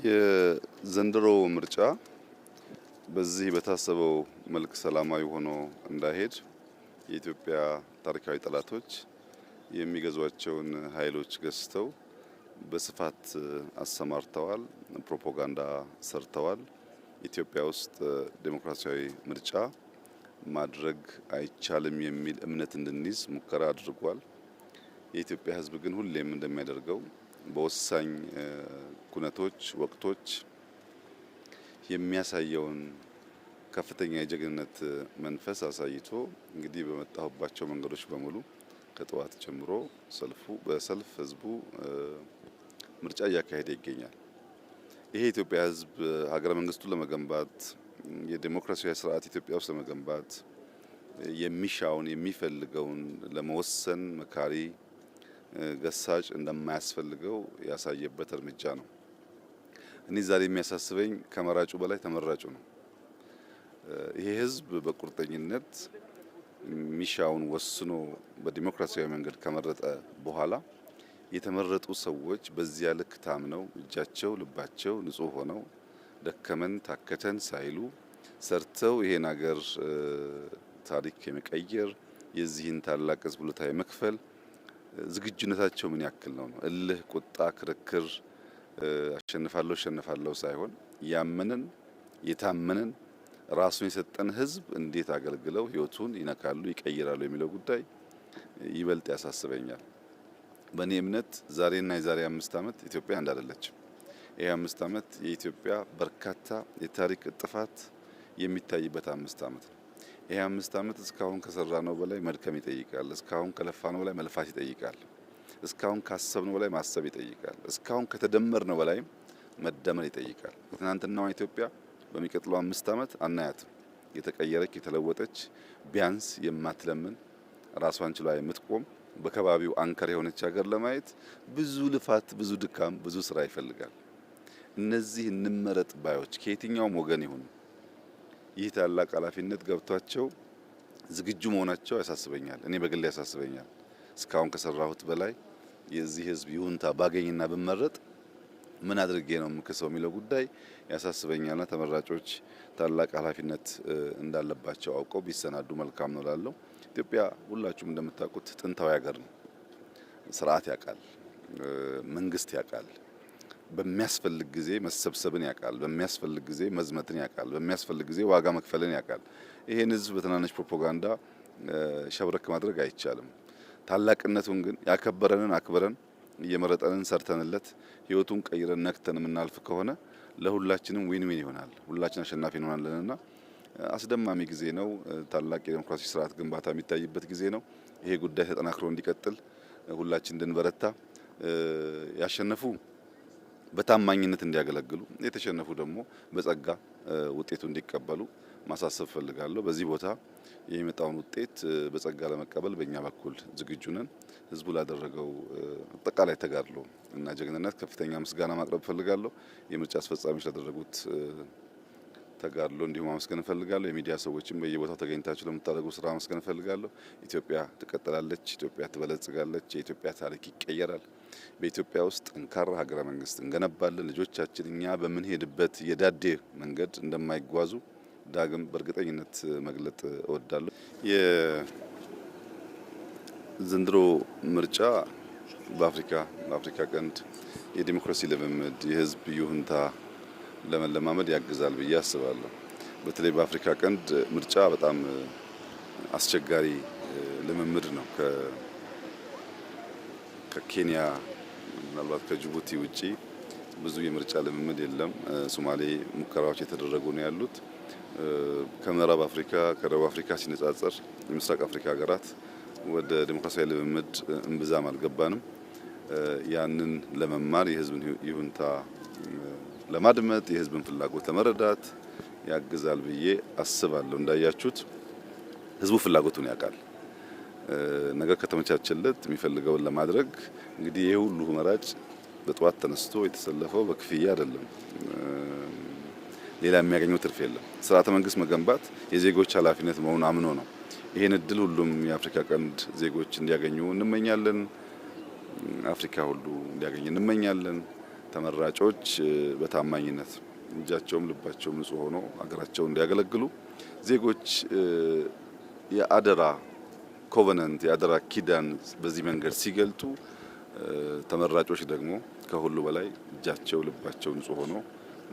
የዘንድሮ ምርጫ በዚህ በታሰበው መልክ ሰላማዊ ሆኖ እንዳይሄድ የኢትዮጵያ ታሪካዊ ጠላቶች የሚገዟቸውን ኃይሎች ገዝተው በስፋት አሰማርተዋል፣ ፕሮፓጋንዳ ሰርተዋል። ኢትዮጵያ ውስጥ ዴሞክራሲያዊ ምርጫ ማድረግ አይቻልም የሚል እምነት እንድንይዝ ሙከራ አድርጓል። የኢትዮጵያ ሕዝብ ግን ሁሌም እንደሚያደርገው በወሳኝ ኩነቶች ወቅቶች የሚያሳየውን ከፍተኛ የጀግንነት መንፈስ አሳይቶ እንግዲህ በመጣሁባቸው መንገዶች በሙሉ ከጠዋት ጀምሮ በሰልፍ ህዝቡ ምርጫ እያካሄደ ይገኛል። ይሄ የኢትዮጵያ ህዝብ ሀገረ መንግስቱን ለመገንባት የዲሞክራሲያዊ ስርዓት ኢትዮጵያ ውስጥ ለመገንባት የሚሻውን የሚፈልገውን ለመወሰን መካሪ ገሳጭ እንደማያስፈልገው ያሳየበት እርምጃ ነው። እኔ ዛሬ የሚያሳስበኝ ከመራጩ በላይ ተመራጩ ነው። ይሄ ህዝብ በቁርጠኝነት ሚሻውን ወስኖ በዲሞክራሲያዊ መንገድ ከመረጠ በኋላ የተመረጡ ሰዎች በዚያ ልክ ታምነው እጃቸው ልባቸው ንጹህ ሆነው ደከመን ታከተን ሳይሉ ሰርተው ይሄን ሀገር ታሪክ የመቀየር የዚህን ታላቅ ህዝብ ውለታ የመክፈል ዝግጁነታቸው ምን ያክል ነው? እልህ፣ ቁጣ፣ ክርክር አሸንፋለሁ ሳይሆን ያመንን የታመንን ራሱን የሰጠን ህዝብ እንዴት አገልግለው ህይወቱን ይነካሉ ይቀይራሉ የሚለው ጉዳይ ይበልጥ ያሳስበኛል። በእኔ እምነት ዛሬና የዛሬ 5 ዓመት ኢትዮጵያ አንድ አይደለችም። ይሄ 5 ዓመት የኢትዮጵያ በርካታ የታሪክ ጥፋት የሚታይበት 5 ዓመት ነው። ይሄ 5 ዓመት እስካሁን ከሰራነው በላይ መድከም ይጠይቃል። እስካሁን ከለፋነው በላይ መልፋት ይጠይቃል። እስካሁን ካሰብነው በላይ ማሰብ ይጠይቃል። እስካሁን ከተደመርነው በላይ መደመር ይጠይቃል። የትናንትናዋ ኢትዮጵያ በሚቀጥለው 5 ዓመት አናያትም። የተቀየረች የተለወጠች ቢያንስ የማትለምን ራሷን ችላ የምትቆም በከባቢው አንከር የሆነች ሀገር ለማየት ብዙ ልፋት፣ ብዙ ድካም፣ ብዙ ስራ ይፈልጋል። እነዚህ እንመረጥ ባዮች ከየትኛውም ወገን ይሁኑ ይህ ታላቅ ኃላፊነት ገብቷቸው ዝግጁ መሆናቸው ያሳስበኛል። እኔ በግል ያሳስበኛል። እስካሁን ከሰራሁት በላይ የዚህ ህዝብ ይሁንታ ባገኝና ብመረጥ ምን አድርጌ ነው የምከሰው የሚለው ጉዳይ ያሳስበኛልና ተመራጮች ታላቅ ኃላፊነት እንዳለባቸው አውቀው ቢሰናዱ መልካም ነው ላለው። ኢትዮጵያ ሁላችሁም እንደምታውቁት ጥንታዊ ሀገር ነው። ስርዓት ያውቃል፣ መንግስት ያውቃል፣ በሚያስፈልግ ጊዜ መሰብሰብን ያውቃል፣ በሚያስፈልግ ጊዜ መዝመትን ያውቃል፣ በሚያስፈልግ ጊዜ ዋጋ መክፈልን ያውቃል። ይሄን ህዝብ በትናንሽ ፕሮፓጋንዳ ሸብረክ ማድረግ አይቻልም። ታላቅነቱን ግን ያከበረንን አክብረን እየመረጠንን ሰርተንለት ህይወቱን ቀይረን ነክተን የምናልፍ ከሆነ ለሁላችንም ዊን ዊን ይሆናል። ሁላችን አሸናፊ እንሆናለንና አስደማሚ ጊዜ ነው። ታላቅ የዲሞክራሲ ስርዓት ግንባታ የሚታይበት ጊዜ ነው። ይሄ ጉዳይ ተጠናክሮ እንዲቀጥል ሁላችን እንድንበረታ ያሸነፉ በታማኝነት እንዲያገለግሉ የተሸነፉ ደግሞ በጸጋ ውጤቱ እንዲቀበሉ ማሳሰብ ፈልጋለሁ። በዚህ ቦታ የሚመጣውን ውጤት በጸጋ ለመቀበል በእኛ በኩል ዝግጁ ነን። ህዝቡ ላደረገው አጠቃላይ ተጋድሎ እና ጀግንነት ከፍተኛ ምስጋና ማቅረብ ፈልጋለሁ። የምርጫ አስፈጻሚዎች ላደረጉት ተጋድሎ እንዲሁም ማመስገን ፈልጋለሁ። የሚዲያ ሰዎችም በየቦታው ተገኝታችሁ ለምታደርጉ ስራ ማመስገን ፈልጋለሁ። ኢትዮጵያ ትቀጥላለች፣ ኢትዮጵያ ትበለጽጋለች፣ የኢትዮጵያ ታሪክ ይቀየራል። በኢትዮጵያ ውስጥ ጠንካራ ሀገረ መንግስት እንገነባለን። ልጆቻችን እኛ በምንሄድበት የዳዴ መንገድ እንደማይጓዙ ዳግም በእርግጠኝነት መግለጥ እወዳለሁ። የዘንድሮ ምርጫ በአፍሪካ ቀንድ የዲሞክራሲ ልምምድ የህዝብ ይሁንታ ለመለማመድ ያግዛል ብዬ አስባለሁ። በተለይ በአፍሪካ ቀንድ ምርጫ በጣም አስቸጋሪ ልምምድ ነው። ከኬንያ ምናልባት ከጅቡቲ ውጪ ብዙ የምርጫ ልምምድ የለም። ሶማሌ ሙከራዎች የተደረጉ ነው ያሉት። ከምዕራብ አፍሪካ ከደቡብ አፍሪካ ሲነጻጸር የምስራቅ አፍሪካ ሀገራት ወደ ዲሞክራሲያዊ ልምምድ እምብዛም አልገባንም። ያንን ለመማር የህዝብን ይሁንታ ለማድመጥ የህዝብን ፍላጎት ለመረዳት ያግዛል ብዬ አስባለሁ። እንዳያችሁት ህዝቡ ፍላጎቱን ያውቃል። ነገር ከተመቻቸለት የሚፈልገውን ለማድረግ እንግዲህ ይሄ ሁሉ መራጭ በጠዋት ተነስቶ የተሰለፈው በክፍያ አይደለም። ሌላ የሚያገኘው ትርፍ የለም። ስርዓተ መንግስት መገንባት የዜጎች ኃላፊነት መሆኑን አምኖ ነው። ይሄን እድል ሁሉም የአፍሪካ ቀንድ ዜጎች እንዲያገኙ እንመኛለን። አፍሪካ ሁሉ እንዲያገኝ እንመኛለን። ተመራጮች በታማኝነት እጃቸውም ልባቸውም ንጹህ ሆኖ ሀገራቸውን እንዲያገለግሉ ዜጎች የአደራ ኮቨነንት የአደራ ኪዳን በዚህ መንገድ ሲገልጡ ተመራጮች ደግሞ ከሁሉ በላይ እጃቸው ልባቸው ንጹህ ሆኖ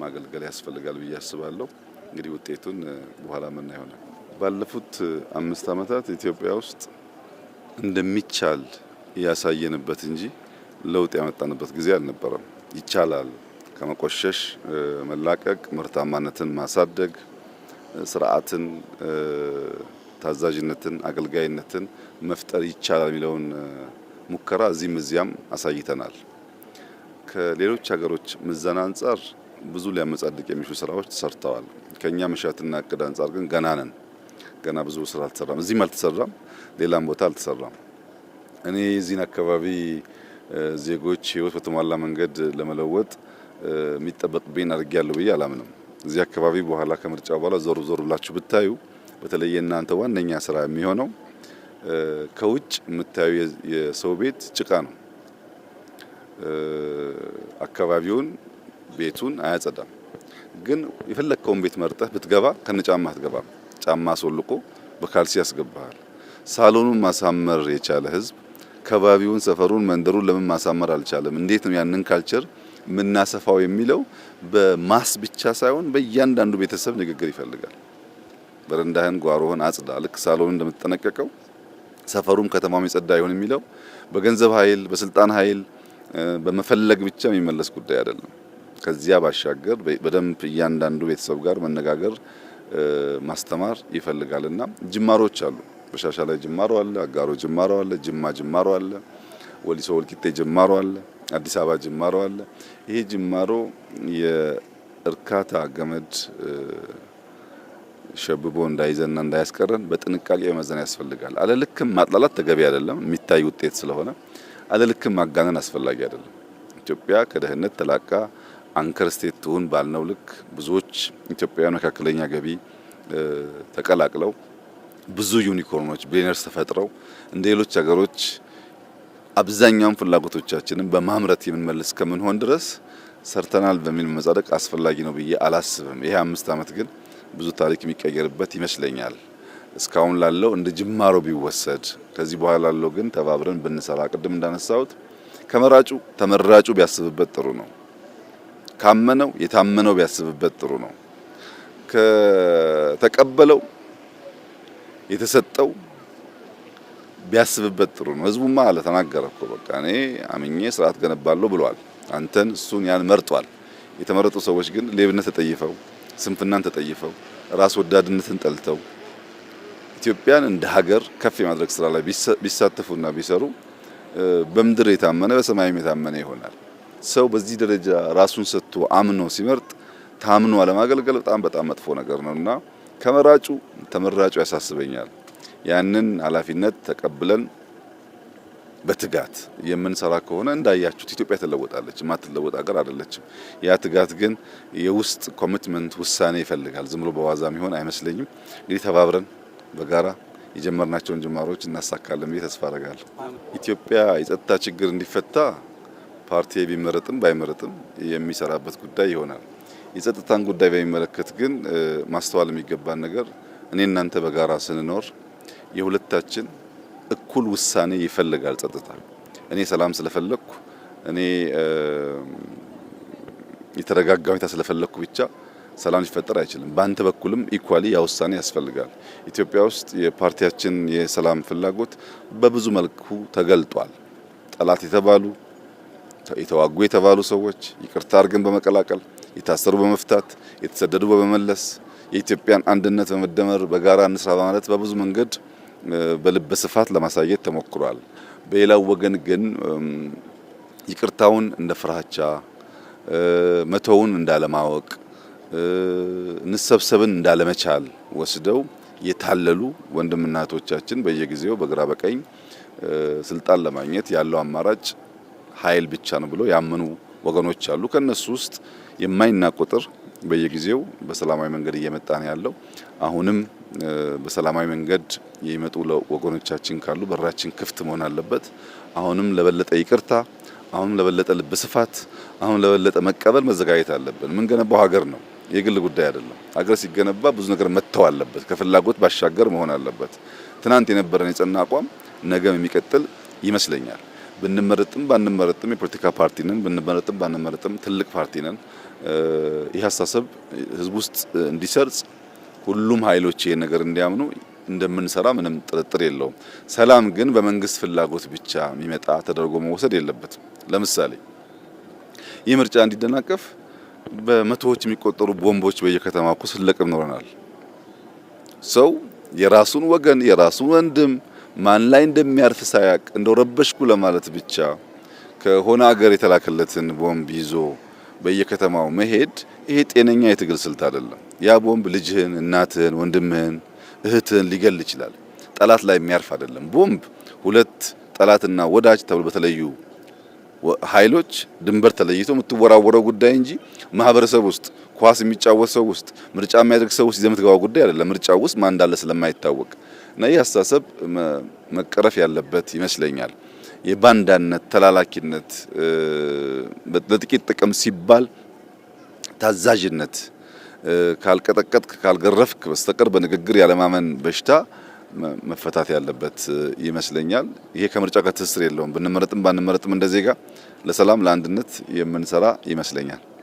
ማገልገል ያስፈልጋል ብዬ አስባለሁ። እንግዲህ ውጤቱን በኋላ ምን ይሆናል። ባለፉት 5 ዓመታት ኢትዮጵያ ውስጥ እንደሚቻል ያሳየንበት እንጂ ለውጥ ያመጣንበት ጊዜ አልነበረም። ይቻላል ከመቆሸሽ መላቀቅ፣ ምርታማነትን ማሳደግ፣ ስርዓትን፣ ታዛዥነትን፣ አገልጋይነትን መፍጠር ይቻላል የሚለውን ሙከራ እዚህም እዚያም አሳይተናል። ከሌሎች ሀገሮች ምዘና አንጻር ብዙ ሊያመጻድቅ የሚሹ ስራዎች ተሰርተዋል። ከኛ መሻትና እቅድ አንጻር ግን ገና ነን። ገና ብዙ ስራ አልተሰራም። እዚህም አልተሰራም፣ ሌላም ቦታ አልተሰራም። እኔ የዚህን አካባቢ ዜጎች ህይወት በተሟላ መንገድ ለመለወጥ የሚጠበቅብኝ አድርጌያለሁ ብዬ አላምንም። እዚህ አካባቢ በኋላ ከምርጫው በኋላ ዞር ዞር ብላችሁ ብታዩ በተለይ እናንተ ዋነኛ ስራ የሚሆነው ከውጭ የምታዩ የሰው ቤት ጭቃ ነው። አካባቢውን ቤቱን አያጸዳም። ግን የፈለከውን ቤት መርጠህ ብትገባ ከነጫማ አትገባም። ጫማ አስወልቆ በካልሲ ያስገባሃል። ሳሎኑን ማሳመር የቻለ ህዝብ ከባቢውን፣ ሰፈሩን፣ መንደሩን ለምን ማሳመር አልቻለም? እንዴት ነው ያንን ካልቸር ምናሰፋው የሚለው በማስ ብቻ ሳይሆን በእያንዳንዱ ቤተሰብ ንግግር ይፈልጋል። በረንዳህን ጓሮህን አጽዳ፣ ልክ ሳሎን እንደምትጠነቀቀው ሰፈሩም ከተማም የጸዳ ይሁን የሚለው በገንዘብ ኃይል በስልጣን ኃይል በመፈለግ ብቻ የሚመለስ ጉዳይ አይደለም። ከዚያ ባሻገር በደንብ እያንዳንዱ ቤተሰብ ጋር መነጋገር ማስተማር ይፈልጋልና ጅማሮች አሉ። በሻሻ ላይ ጅማሮ አለ፣ አጋሮ ጅማሮ አለ፣ ጅማ ጅማሮ አለ፣ ወሊሶ ወልቂጤ ጅማሮ አለ፣ አዲስ አበባ ጅማሮ አለ። ይሄ ጅማሮ የእርካታ ገመድ ሸብቦ እንዳይዘና እንዳያስቀረን በጥንቃቄ መዘን ያስፈልጋል። አለልክም ማጥላላት ተገቢ አይደለም፣ የሚታይ ውጤት ስለሆነ አለልክም ማጋነን አስፈላጊ አይደለም። ኢትዮጵያ ከድህነት ተላቃ አንከር ስቴት ትሁን ባልነው ልክ ብዙዎች ኢትዮጵያውያን መካከለኛ ገቢ ተቀላቅለው ብዙ ዩኒኮርኖች ቢሊነርስ ተፈጥረው እንደ ሌሎች ሀገሮች አብዛኛውን ፍላጎቶቻችንን በማምረት የምንመልስ ከምንሆን ድረስ ሰርተናል በሚል መጻደቅ አስፈላጊ ነው ብዬ አላስብም። ይሄ 5 ዓመት ግን ብዙ ታሪክ የሚቀየርበት ይመስለኛል። እስካሁን ላለው እንደ ጅማሮ ቢወሰድ፣ ከዚህ በኋላ ላለው ግን ተባብረን ብንሰራ፣ ቅድም እንዳነሳሁት ከመራጩ ተመራጩ ቢያስብበት ጥሩ ነው። ካመነው የታመነው ቢያስብበት ጥሩ ነው። ከተቀበለው የተሰጠው ቢያስብበት ጥሩ ነው። ህዝቡማ አለ ተናገረ እኮ በቃ እኔ አምኜ ስርዓት ገነባለሁ ብሏል። አንተን እሱን ያን መርጧል። የተመረጡ ሰዎች ግን ሌብነት ተጠይፈው፣ ስንፍናን ተጠይፈው፣ ራስ ወዳድነትን ጠልተው ኢትዮጵያን እንደ ሀገር ከፍ የማድረግ ስራ ላይ ቢሳተፉና ቢሰሩ በምድር የታመነ በሰማይም የታመነ ይሆናል። ሰው በዚህ ደረጃ ራሱን ሰጥቶ አምኖ ሲመርጥ ታምኖ አለማገልገል በጣም መጥፎ ነገር ነውና ከመራጩ ተመራጩ ያሳስበኛል። ያንን ኃላፊነት ተቀብለን በትጋት የምንሰራ ከሆነ እንዳያችሁት ኢትዮጵያ ትለወጣለች። ማትለወጥ ሀገር አይደለችም። ያ ትጋት ግን የውስጥ ኮሚትመንት ውሳኔ ይፈልጋል። ዝም ብሎ በዋዛ የሚሆን አይመስለኝም። እንግዲህ ተባብረን በጋራ የጀመርናቸውን ጅማሮች እናሳካለን ብዬ ተስፋ አደርጋለሁ። ኢትዮጵያ የጸጥታ ችግር እንዲፈታ ፓርቲ ቢመረጥም ባይመረጥም የሚሰራበት ጉዳይ ይሆናል። የጸጥታን ጉዳይ በሚመለከት ግን ማስተዋል የሚገባን ነገር እኔ እናንተ በጋራ ስንኖር የሁለታችን እኩል ውሳኔ ይፈልጋል። ጸጥታ እኔ ሰላም ስለፈለኩ እኔ የተረጋጋ ሁኔታ ስለፈለኩ ብቻ ሰላም ሊፈጠር አይችልም። በአንተ በኩልም ኢኳሊ ያ ውሳኔ ያስፈልጋል። ኢትዮጵያ ውስጥ የፓርቲያችን የሰላም ፍላጎት በብዙ መልኩ ተገልጧል። ጠላት የተባሉ የተዋጉ የተባሉ ሰዎች ይቅርታ አድርገን በመቀላቀል የታሰሩ በመፍታት የተሰደዱ በመመለስ የኢትዮጵያን አንድነት በመደመር በጋራ እንስራ በማለት በብዙ መንገድ በልበ ስፋት ለማሳየት ተሞክሯል። በሌላው ወገን ግን ይቅርታውን እንደ ፍራቻ መተውን እንዳለማወቅ እንሰብሰብን እንዳለመቻል ወስደው የታለሉ ወንድምና እህቶቻችን በየጊዜው በግራ በቀኝ ስልጣን ለማግኘት ያለው አማራጭ ኃይል ብቻ ነው ብሎ ያመኑ ወገኖች አሉ። ከነሱ ውስጥ የማይናቅ ቁጥር በየጊዜው በሰላማዊ መንገድ እየመጣ ነው ያለው። አሁንም በሰላማዊ መንገድ የሚመጡ ወገኖቻችን ካሉ በራችን ክፍት መሆን አለበት። አሁንም ለበለጠ ይቅርታ፣ አሁን ለበለጠ ልብ ስፋት፣ አሁን ለበለጠ መቀበል መዘጋጀት አለብን። ምን ገነባው ሀገር ነው፣ የግል ጉዳይ አይደለም። ሀገር ሲገነባ ብዙ ነገር መተው አለበት፣ ከፍላጎት ባሻገር መሆን አለበት። ትናንት የነበረን የጸና አቋም ነገም የሚቀጥል ይመስለኛል። ብንመረጥም ባንመረጥም የፖለቲካ ፓርቲ ነን። ብንመረጥም ባንመረጥም ትልቅ ፓርቲ ነን። ይህ አስተሳሰብ ህዝብ ውስጥ እንዲሰርጽ ሁሉም ኃይሎች ይሄን ነገር እንዲያምኑ እንደምንሰራ ምንም ጥርጥር የለውም። ሰላም ግን በመንግስት ፍላጎት ብቻ የሚመጣ ተደርጎ መወሰድ የለበትም። ለምሳሌ ይህ ምርጫ እንዲደናቀፍ በመቶዎች የሚቆጠሩ ቦምቦች በየከተማው እኮ ስለቅም ኖረናል። ሰው የራሱን ወገን የራሱን ወንድም ማን ላይ እንደሚያርፍ ሳያቅ እንደው ረበሽኩ ለማለት ብቻ ከሆነ ሀገር የተላከለትን ቦምብ ይዞ በየከተማው መሄድ ይሄ ጤነኛ የትግል ስልት አይደለም። ያ ቦምብ ልጅህን፣ እናትህን፣ ወንድምህን፣ እህትህን ሊገል ይችላል። ጠላት ላይ የሚያርፍ አይደለም። ቦምብ ሁለት ጠላትና ወዳጅ ተብሎ በተለዩ ኃይሎች ድንበር ተለይቶ የምትወራወረው ጉዳይ እንጂ ማህበረሰብ ውስጥ ኳስ የሚጫወት ሰው ውስጥ ምርጫ የሚያደርግ ሰው ውስጥ የምትገባው ጉዳይ አይደለም። ምርጫው ውስጥ ማን እንዳለ ስለማይታወቅ እና ይህ አስተሳሰብ መቀረፍ ያለበት ይመስለኛል። የባንዳነት ተላላኪነት፣ ለጥቂት ጥቅም ሲባል ታዛዥነት፣ ካልቀጠቀጥክ ካልገረፍክ በስተቀር በንግግር ያለማመን በሽታ መፈታት ያለበት ይመስለኛል። ይሄ ከምርጫ ጋር ትስስር የለውም። ብንመረጥም ባንመረጥም እንደ ዜጋ ለሰላም ለአንድነት የምንሰራ ይመስለኛል።